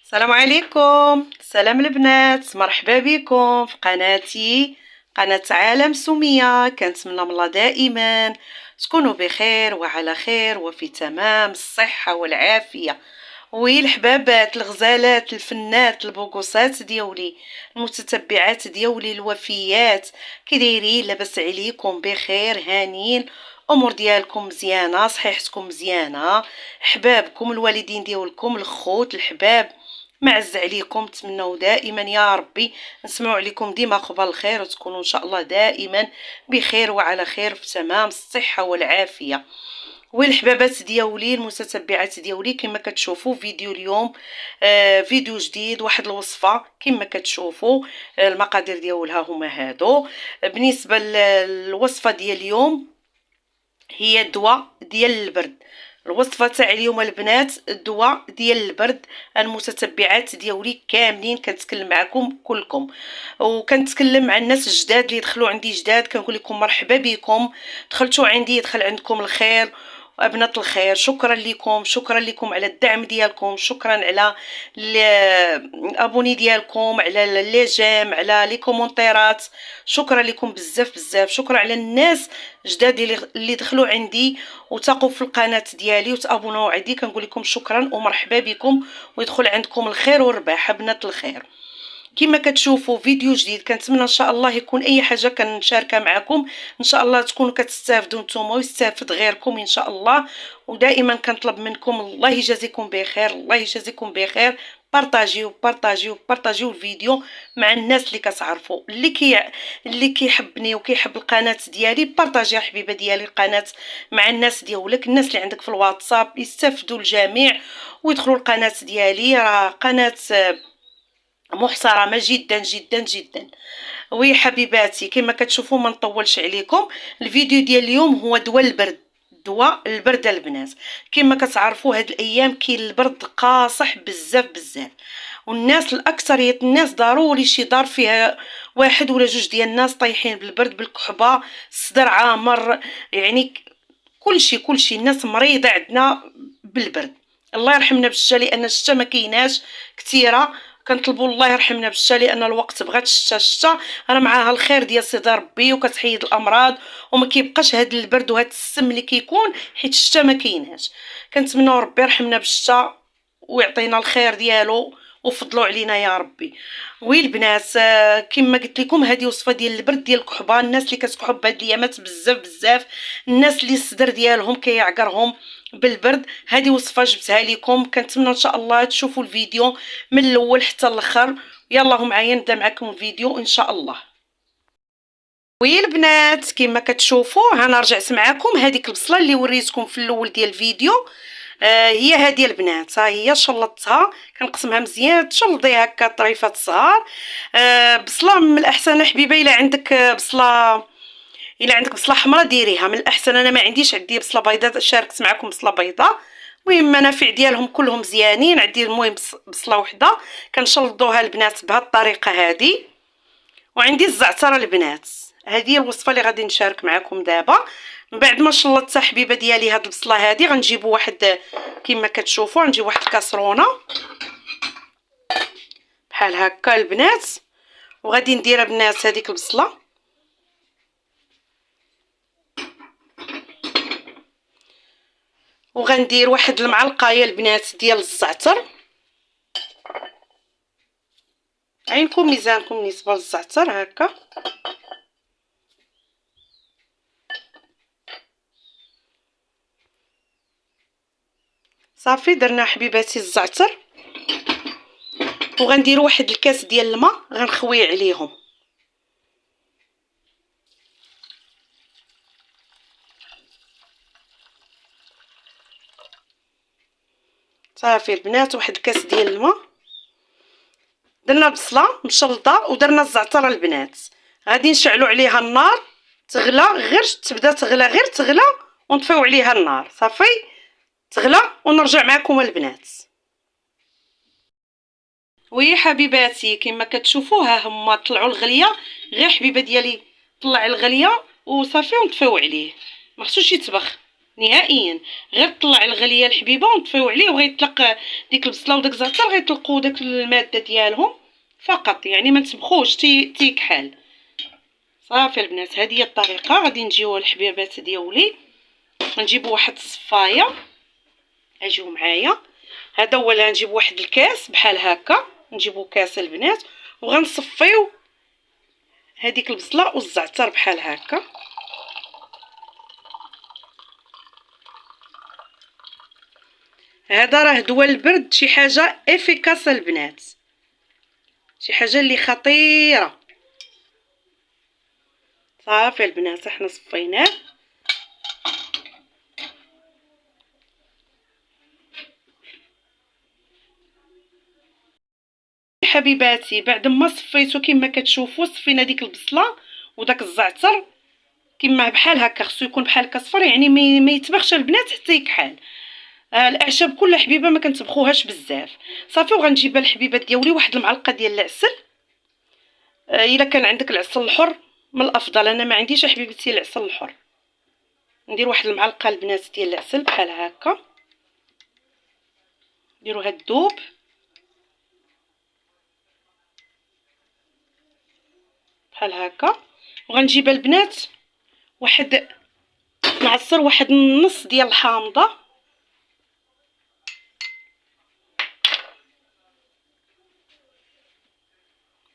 السلام عليكم. سلام البنات، مرحبا بكم في قناتي، قناة عالم سمية. كنتمنى من الله دائما تكونوا بخير وعلى خير وفي تمام الصحة والعافية. الحبابات، الغزالات، الفنات، البوغوسات ديولي، المتتبعات ديولي الوفيات، كي دايرين؟ لاباس عليكم؟ بخير؟ هانيين؟ امور ديالكم مزيانه؟ صحيحتكم مزيانه؟ حبابكم الوالدين ديالكم الخوت الحباب معز عليكم؟ نتمنوا دائما يا ربي نسمعوا عليكم ديما قبل الخير، وتكونوا ان شاء الله دائما بخير وعلى خير في تمام الصحه والعافيه. والحبابات ديالي المتتبعات ديالي، كما كتشوفوا فيديو اليوم فيديو جديد، واحد الوصفه كما كتشوفوا. المقادير ديالها هما هادو. بالنسبه للوصفه ديال اليوم هي الدواء ديال البرد. الوصفه تاع اليوم البنات الدواء ديال البرد. المتتبعات ديالي كاملين كنتكلم معكم كلكم، وكنتكلم مع الناس الجداد اللي دخلوا عندي جداد، كنقول لكم مرحبا بكم، دخلتوا عندي دخل عندكم الخير وابنات الخير. شكرا لكم، شكرا لكم على الدعم ديالكم، شكرا على الابوني ديالكم، على لي جيم، على لي كومونتيرات. شكرا لكم بزاف بزاف. شكرا على الناس جداد اللي دخلوا عندي وتقوا في القناه ديالي وتابونوا عندي، كنقول لكم شكرا ومرحبا بكم، ويدخل عندكم الخير والرباح بنات الخير. كما كتشوفوا فيديو جديد، كنتمنى ان شاء الله يكون اي حاجه كنشاركها معكم ان شاء الله تكونوا كتستافدوا نتوما ويستافد غيركم ان شاء الله. ودائما كنطلب منكم الله يجازيكم بخير، الله يجازيكم بخير. بارطاجيو بارطاجيو بارطاجيو الفيديو مع الناس اللي كتعرفوا، اللي كيحبني وكيحب القناه ديالي. بارطاجي يا حبيبه ديالي القناه مع الناس ديالك، الناس اللي عندك في الواتساب يستافدوا الجميع ويدخلوا القناه ديالي. راه قناه محترمه جدا جدا جدا. وي حبيباتي كما كتشوفوا ما نطولش عليكم، الفيديو ديال اليوم هو دواء البرد. دواء البرد البنات، كما كتعرفوا هاد الايام كاين البرد قاصح بزاف بزاف، والناس الاكثريه الناس ضروري شي دار فيها واحد ولا جوج ديال الناس طايحين بالبرد، بالكحبه، الصدر عامر، يعني كلشي الناس مريضه عندنا بالبرد. الله يرحمنا بالشتا، لان الشتا ما كايناش كثيره. كنطلبوا الله يرحمنا بالشتا لان الوقت بغات الشتا راه معاها الخير ديال سيدي ربي وكتحيد الامراض، وما كيبقاش هاد البرد وهاد السم اللي كيكون حيت الشتا ما كايناش. كنتمنوا ربي يرحمنا بالشتا ويعطينا الخير ديالو وفضلوا علينا يا ربي. البنات كما قلت لكم هذه وصفه ديال البرد ديال الكحبه. الناس اللي كتكحب هاد الايامات بزاف بزاف، الناس اللي الصدر ديالهم كيعقرهم بالبرد، هذه وصفه جبتها لكم. كنتمنى ان شاء الله تشوفوا الفيديو من الاول حتى الاخر. يلا معايا نبدا معكم الفيديو ان شاء الله. البنات كما كتشوفوا انا رجعت معكم هذيك البصله اللي وريتكم في الاول ديال الفيديو. هي هذه البنات، ها هي شلطتها، كنقسمها مزيان تشلضي هكا طريفات صغار. بصله من الاحسن حبيبه الا عندك بصله حمراء ديريها، من الاحسن. انا ما عندي بصله بيضاء، شاركت معكم بصله بيضاء. المهم المنافع ديالهم كلهم مزيانين. عندي المهم بصله وحده كنشلضوها البنات بهذه الطريقه هذه. وعندي الزعتر البنات، هذه الوصفه اللي غادي نشارك معكم دابا. من بعد ما شلطت حبيبه ديالي هاد البصله هذه غنجيبوا واحد كما كتشوفوا، غنجيب واحد الكاسرونه بحال هكا البنات، وغادي ندير البنات هذيك البصله، وغندير واحد المعلقه يا البنات ديال الزعتر. عينكم ميزانكم بالنسبه للزعتر هكا. صافي درنا حبيباتي الزعتر، وغندير واحد الكاس ديال الماء غنخوي عليهم. صافي البنات واحد الكاس ديال الماء. درنا البصله مشلطه ودرنا الزعتر البنات، غادي نشعلوا عليها النار تغلى، غير تبدا تغلى، غير تغلى ونطفيو عليها النار. صافي تغلى ونرجع معكم البنات. حبيباتي كما كتشوفوا ها هما طلعوا الغليه، غير حبيبه ديالي طلع الغليه وصافي ونطفيو عليه، ما خصوش يتبخ. نهائيا. غير طلع الغليه الحبيبه ونطفيو عليه وغيطلق ديك البصله وداك الزعتر، غيطلقوا داك الماده ديالهم فقط، يعني ما نسبخوش تيكحل. صافي البنات، هذه هي الطريقه. غادي نجيو الحبيبات ديالي، غنجيبوا واحد الصفايه، اجيو معايا. هذا هو اللي غنجيب واحد الكاس بحال هكا، نجيبوا كاس البنات وغنصفيو هذيك البصله والزعتر بحال هكا. هذا راه دواء البرد، شي حاجه افيكاس البنات، شي حاجه اللي خطيره. صافي البنات، احنا صفيناه. حبيباتي بعد ما صفيتو كما كتشوفوا، صفينا ديك البصله وداك الزعتر كما بحال هكا، خصو يكون بحال هكا صفر، يعني ما يتبخش البنات حتى يكحل. الاعشاب كلها حبيبه ما كنتبخوهاش بزاف. صافي، وغنجيب الحبيبات ديالي واحد المعلقه ديال العسل. الا كان عندك العسل الحر من الافضل، انا ما عنديش حبيبتي العسل الحر. ندير واحد المعلقه البنات ديال العسل بحال هكا، نديرو هاد الذوب بحال هكا. وغنجيب البنات واحد، نعصر واحد النص ديال الحامضه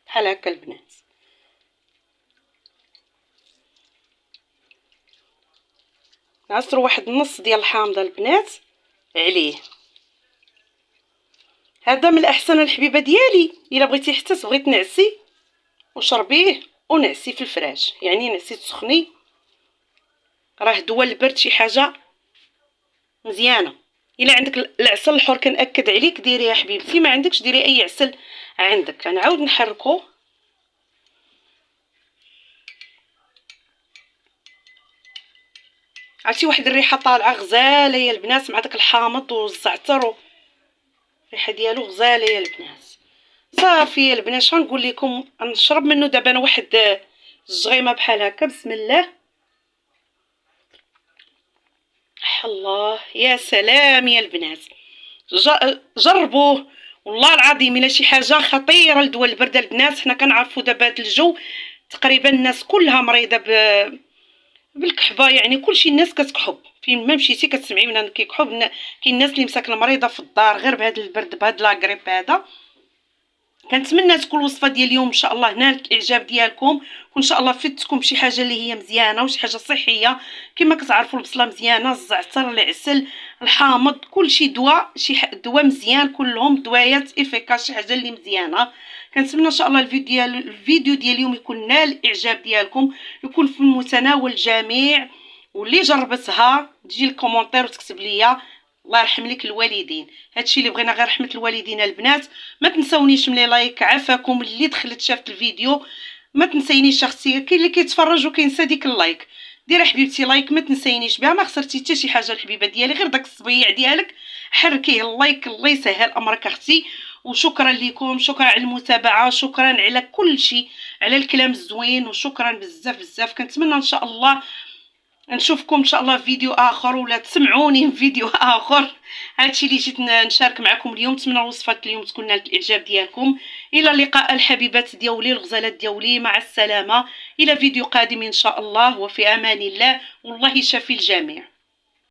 بحال هكا البنات. نعصر واحد النص ديال الحامضه البنات عليه. هذا من الاحسن الحبيبه ديالي، الا بغيتي حتى تبغي تنعسي وشربيه ونعسي في الفراش، يعني نعسي تسخني. راه دواء البرد شي حاجه مزيانه. الا عندك العسل الحر كنأكد عليك ديريه يا حبيبتي، ما عندكش ديري اي عسل عندك. غنعاود نحركو. عرفتي واحد الريحه طالعه غزاله يا البنات مع داك الحامض والزعتر، الريحه ديالو غزاله يا البنات. صافي يا البنات، شنو نقول لكم، نشرب منه دابا انا واحد الجغيمه بحال هكا. بسم الله. الله يا سلام يا البنات، جربوه والله العظيم. الا شي حاجه خطيره لدواء البرد البنات. حنا كنعرفوا دابا هذا الجو تقريبا الناس كلها مريضه بالكحبه، يعني كلشي الناس كتكحب، فين ما مشيتي كتسمعي من كيكحب. كاين الناس اللي مساكنه مريضه في الدار غير بهذا البرد، بهذا لاغريب هذا. كنتمنى تكون الوصفه ديال اليوم ان شاء الله نالت الاعجاب ديالكم، وان شاء الله فدتكم بشي حاجه اللي هي مزيانه وشي حاجه صحيه. كما كتعرفوا البصله مزيانه، الزعتر، العسل، الحامض، كلشي دواء، دواء مزيان، كلهم دوايات افيكاس، شي حاجه اللي مزيانه. كنتمنى ان شاء الله الفيديو ديال اليوم يكون نال الاعجاب ديالكم، يكون في متناول الجميع. واللي جربتها تجي الكومونتير وتكتب ليا الله يرحم لك الوالدين. هادشي اللي بغينا، غير رحمه الوالدين البنات. ما تنسونيش من لايك، عافاكم اللي دخلت شافت الفيديو. ما تنسينيش اختي، كاين اللي كيتفرج وكينسى ديك اللايك. ديري حبيبتي لايك، ما تنسينيش بها، ما خسرتي حتى شي حاجه الحبيبه ديالي، غير داك الصبيع ديالك حركيه اللايك. الله يسهل امرك اختي. وشكرا لكم، شكرا على المتابعه، شكرا على كل شيء، على الكلام الزوين، وشكرا بزاف بزاف. كنتمنى ان شاء الله نشوفكم ان شاء الله في فيديو اخر، ولا تسمعوني في فيديو اخر. هادشي اللي جيت نشارك معكم اليوم. نتمنى وصفه اليوم تكون نالت الاعجاب ديالكم. الى اللقاء الحبيبات ديالي، الغزالات ديالي، مع السلامه. الى فيديو قادم ان شاء الله، وفي امان الله، والله يشافي الجميع.